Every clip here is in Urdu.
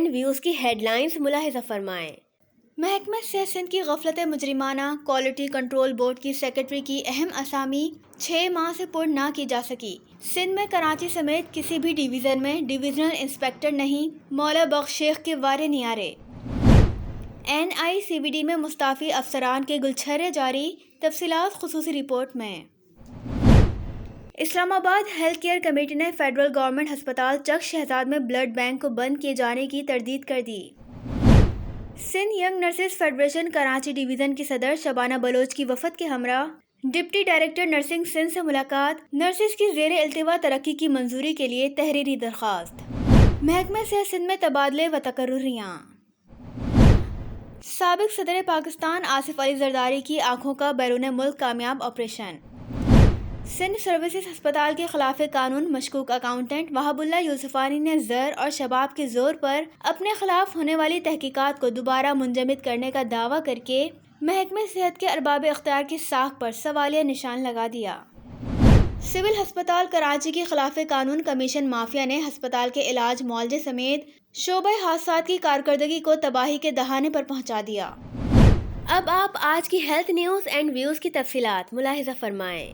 اینڈ ویوز کی ہیڈ لائنز ملاحظہ فرمائیں۔ محکمہ صحت سندھ کی غفلت مجرمانہ کوالٹی کنٹرول بورڈ کی سیکرٹری کی اہم اسامی 6 ماہ سے پر نہ کی جا سکی۔ سندھ میں کراچی سمیت کسی بھی ڈویژن میں ڈویژنل انسپکٹر نہیں، مولا بخش شیخ کے وارے نیارے۔ NICVD میں مستعفی افسران کے گلچھرے جاری، تفصیلات خصوصی رپورٹ میں۔ اسلام آباد ہیلتھ کیئر کمیٹی نے فیڈرل گورنمنٹ ہسپتال چک شہزاد میں بلڈ بینک کو بند کیے جانے کی تردید کر دی۔ Sindh young nurses federation Karachi division کی صدر شبانہ بلوچ کی وفد کے ہمراہ ڈپٹی ڈائریکٹر نرسنگ سندھ سے ملاقات، نرسز کی زیر التوا ترقی کی منظوری کے لیے تحریری درخواست۔ محکمہ صحت سندھ میں تبادلے و تقرریاں۔ سابق صدر پاکستان آصف علی زرداری کی آنکھوں کا بیرون ملک کامیاب آپریشن۔ سندھ سروسز ہسپتال کے خلاف قانون مشکوک اکاؤنٹنٹ وہاب اللہ یوسفانی نے زر اور شباب کے زور پر اپنے خلاف ہونے والی تحقیقات کو دوبارہ منجمد کرنے کا دعویٰ کر کے محکمہ صحت کے ارباب اختیار کی ساکھ پر سوالیہ نشان لگا دیا۔ سول ہسپتال کراچی کی خلاف قانون کمیشن مافیا نے ہسپتال کے علاج معالجے سمیت شعبہ حادثات کی کارکردگی کو تباہی کے دہانے پر پہنچا دیا۔ اب آپ آج کی ہیلتھ نیوز اینڈ ویوز کی تفصیلات ملاحظہ فرمائیں۔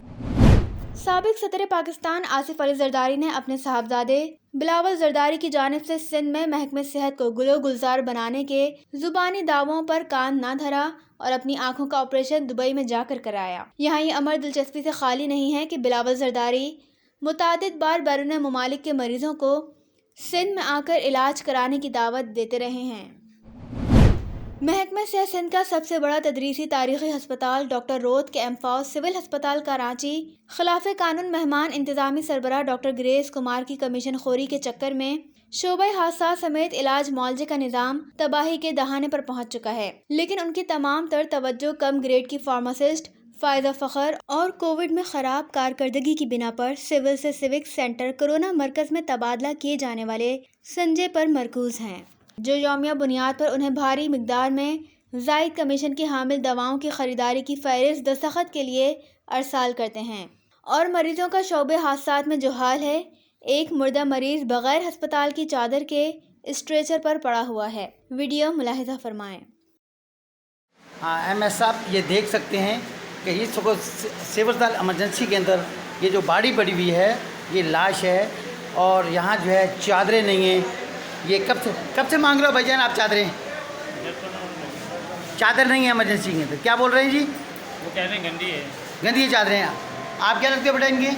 سابق صدر پاکستان آصف علی زرداری نے اپنے صاحبزادے بلاول زرداری کی جانب سے سندھ میں محکمہ صحت کو گلو گلزار بنانے کے زبانی دعووں پر کان نہ دھرا اور اپنی آنکھوں کا آپریشن دبئی میں جا کر کرایا۔ یہاں یہ امر دلچسپی سے خالی نہیں ہے کہ بلاول زرداری متعدد بار بیرون ممالک کے مریضوں کو سندھ میں آ کر علاج کرانے کی دعوت دیتے رہے ہیں۔ محکمہ صحت سندھ کا سب سے بڑا تدریسی تاریخی ہسپتال ڈاکٹر روت کے ایمفاؤ سول ہسپتال کراچی خلاف قانون مہمان انتظامی سربراہ ڈاکٹر گریس کمار کی کمیشن خوری کے چکر میں شعبہ حادثات سمیت علاج معالجے کا نظام تباہی کے دہانے پر پہنچ چکا ہے، لیکن ان کی تمام تر توجہ کم گریڈ کی فارماسسٹ فائزہ فخر اور کووڈ میں خراب کارکردگی کی بنا پر سول سے سیوک سینٹر کرونا مرکز میں تبادلہ کیے جانے والے سنجے پر مرکوز ہیں، جو یومیہ بنیاد پر انہیں بھاری مقدار میں زائد کمیشن کی حامل دواؤں کی خریداری کی فہرست دستخط کے لیے ارسال کرتے ہیں، اور مریضوں کا شعبہ حادثات میں جو حال ہے، ایک مردہ مریض بغیر ہسپتال کی چادر کے اسٹریچر پر پڑا ہوا ہے۔ ویڈیو ملاحظہ فرمائیں۔ ایم ایس صاحب یہ دیکھ سکتے ہیں کہ یہ سول ہسپتال ایمرجنسی کے اندر یہ جو باڑی پڑی ہوئی ہے یہ لاش ہے، اور یہاں جو ہے چادریں نہیں ہیں۔ یہ کب سے مانگ رہے ہو بھائی جان آپ چادریں؟ چادر نہیں ہے ایمرجنسی کے اندر، کیا بول رہے ہیں جی؟ وہ کہہ رہے ہیں گندی ہے، گندی ہے چادریں۔ آپ کیا لگتے ہو بیٹا ان کے؟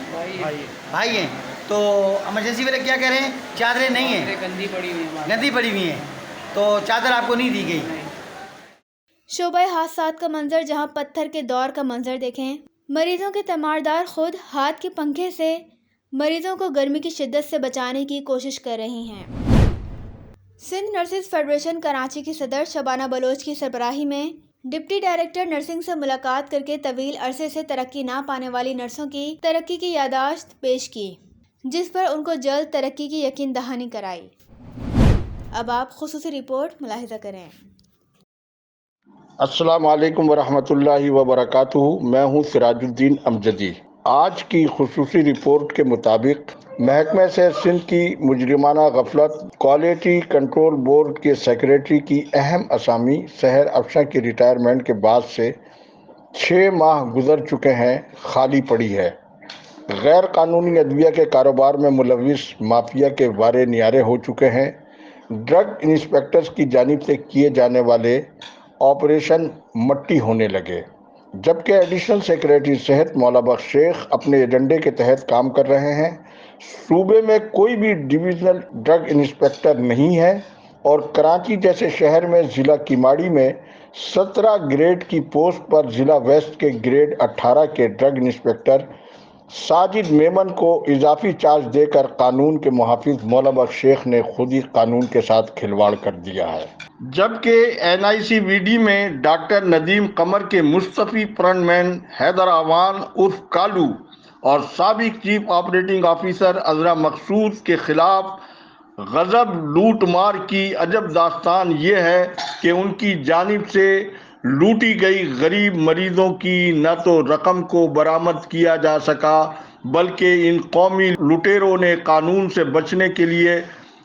بھائی ہیں۔ تو ایمرجنسی والے کیا کہہ رہے ہیں؟ چادریں نہیں ہیں، گندی پڑی ہوئی ہیں، تو چادر آپ کو نہیں دی گئی۔ شعبہ حادثات کا منظر جہاں پتھر کے دور کا منظر دیکھیں، مریضوں کے تیماردار خود ہاتھ کے پنکھے سے مریضوں کو گرمی کی شدت سے بچانے کی کوشش کر رہی ہیں۔ سندھ نرسز فیڈریشن کراچی کی صدر شبانہ بلوچ کی سربراہی میں ڈپٹی ڈائریکٹر نرسنگ سے ملاقات کر کے طویل عرصے سے ترقی نہ پانے والی نرسوں کی ترقی کی یادداشت پیش کی، جس پر ان کو جلد ترقی کی یقین دہانی کرائی۔ اب آپ خصوصی رپورٹ ملاحظہ کریں۔ السلام علیکم ورحمۃ اللہ وبرکاتہ۔ میں ہوں سراج الدین امجدی۔ آج کی خصوصی رپورٹ کے مطابق محکمہ صحت سندھ کی مجرمانہ غفلت کوالٹی کنٹرول بورڈ کے سیکریٹری کی اہم اسامی سحر افشاں کی ریٹائرمنٹ کے بعد سے 6 ماہ گزر چکے ہیں خالی پڑی ہے۔ غیر قانونی ادویہ کے کاروبار میں ملوث مافیا کے وارے نیارے ہو چکے ہیں۔ ڈرگ انسپیکٹرز کی جانب سے کیے جانے والے آپریشن مٹی ہونے لگے، جبکہ ایڈیشنل سیکریٹری صحت مولا بخش شیخ اپنے ایجنڈے کے تحت کام کر رہے ہیں۔ صوبے میں کوئی بھی ڈویژنل ڈرگ انسپیکٹر نہیں ہے، اور کراچی جیسے شہر میں ضلع کیماڑی میں 17 گریڈ کی پوسٹ پر ضلع ویسٹ کے گریڈ 18 کے ڈرگ انسپیکٹر ساجد میمن کو اضافی چارج دے کر قانون کے محافظ مولا بخش شیخ نے خود ہی قانون کے ساتھ کھلواڑ کر دیا ہے، جبکہ NICVD میں ڈاکٹر ندیم قمر کے مستعفی فرنٹ مین حیدر اعوان عرف کالو اور سابق چیف آپریٹنگ آفیسر عذرا مقصود کے خلاف غضب لوٹ مار کی عجب داستان یہ ہے کہ ان کی جانب سے لوٹی گئی غریب مریضوں کی نہ تو رقم کو برآمد کیا جا سکا، بلکہ ان قومی لٹیروں نے قانون سے بچنے کے لیے